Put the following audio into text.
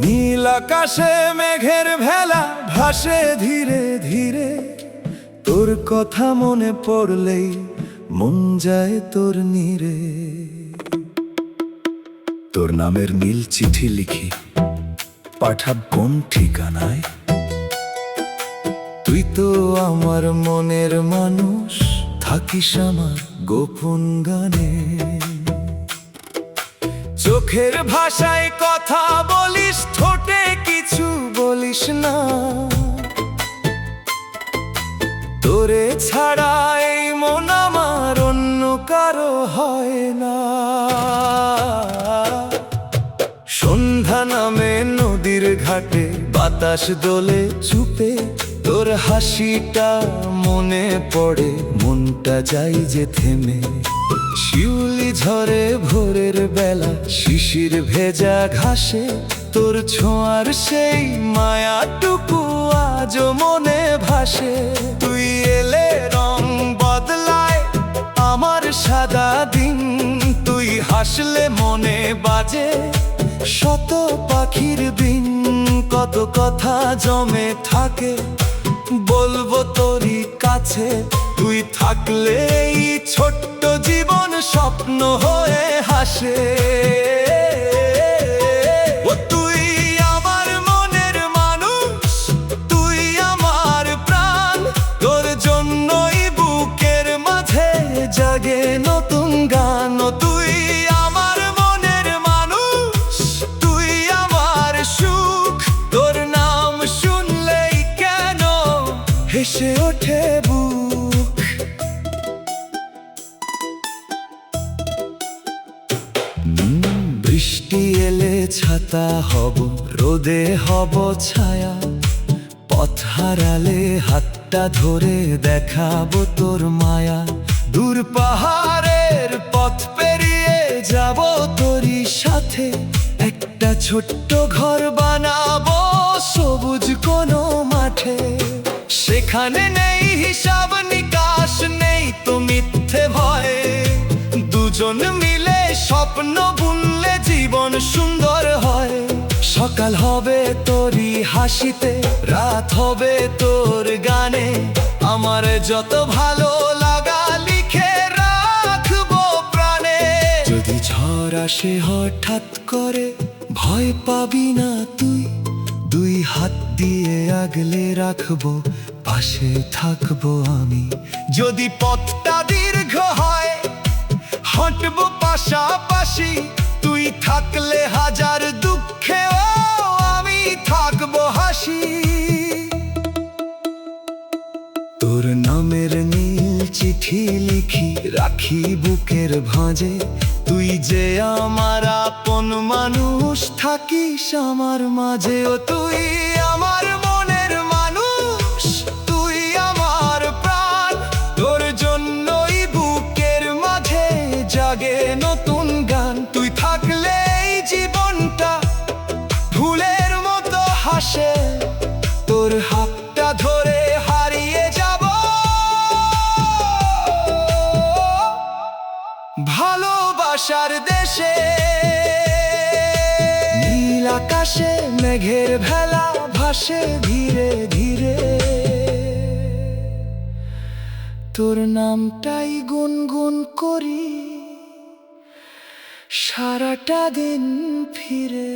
নীল আকাশে মেঘের ভেলা ভাসে ধীরে ধীরে, তোর কথা মনে পড়লেই মন যায় তোর নীরে। তোর নামের নীল চিঠি লিখি, পাঠাব কোন ঠিকানায়? তুই তো আমার মনের মানুষ, থাকিস আমার গোপন গানে। চোখের ভাষায় কথা বলিস, ঠোঁটে কিছু বলিস না। তোরে ছাড়া এই মন আমার অন্য কারো হয় না। সন্ধ্যা নামে নদীর ঘাটে, বাতাস দোলে চুপে, তোর হাসিটা মনে পড়ে, মনটা যাই যে থেমে। শিউলি ঝরে ভোরের বেলা, শিশির ভেজা ঘাসে, তোর ছোঁয়ার সেই মায়াটুকু আজও মনে ভাসে। তুই এলে রং বদলায় আমার সাদা দিন, তুই হাসলে মনে বাজে শত পাখির বিন। কত কথা জমে থাকে, বলবো তোরই কাছে, তুই থাকলে এই ছোট্ট জীবন স্বপ্ন হয়ে হাসে। ও তুই আমার মনের মানুষ, তুই আমার প্রাণ, তোর জন্যই বুকের মাঝে জাগে নতুন গান। ও তুই আমার মনের মানুষ, তুই আমার সুখ, তোর নাম শুনলেই কেন হেসে ওঠে বুক। বৃষ্টি এলে ছাতা হব, রোদে হব ছায়া, পথ হারালে হাতটা ধরে দেখাবো তোর মায়া। দূর পাহাড়ের পথ পেরিয়ে যাব তোরই সাথে, একটা ছোট্ট ঘর বানাবো সবুজ কোনো মাঠে। সেখানে নেই হিসাব নিকাশ, নেই তো মিথ্যে ভয়, দুজন মিলে স্বপ্ন বুনলে জীবন সুন্দর হয়। সকাল হবে তোরই হাসিতে, রাত হবে তোর গানে, আমার যত ভালো লাগা লিখে রাখবো প্রাণে। যদি ঝড় আসে হঠাৎ করে, ভয় পাবি না তুই, দুই হাত দিয়ে আগলে রাখবো, পাশে থাকবো আমি। যদি পথটা দীর্ঘ হয়, হাঁটবো পাশাপাশি, তুই থাকলে হাজার দুঃখেও আমি থাকবো হাসি। তোর নামের নীল চিঠি লিখি, রাখি বুকের ভাঁজে, তুই যে আমার আপন মানুষ, থাকিস আমার মাঝে। ও তুই আমার মনের মানুষ, তুই আমার প্রাণ, তোর জন্যই বুকের মাঝে জাগে নতুন গান। তুই থাকলে এই জীবনটা ফুলের মতো হাসে, তোর হাতটা ধরে হারিয়ে যাব ভালোবাসার দেশে। নীল আকাশে মেঘের ভেলা ভাসে ধীরে ধীরে, তোর নামটাই গুনগুন করি সারাটা দিন ফিরে।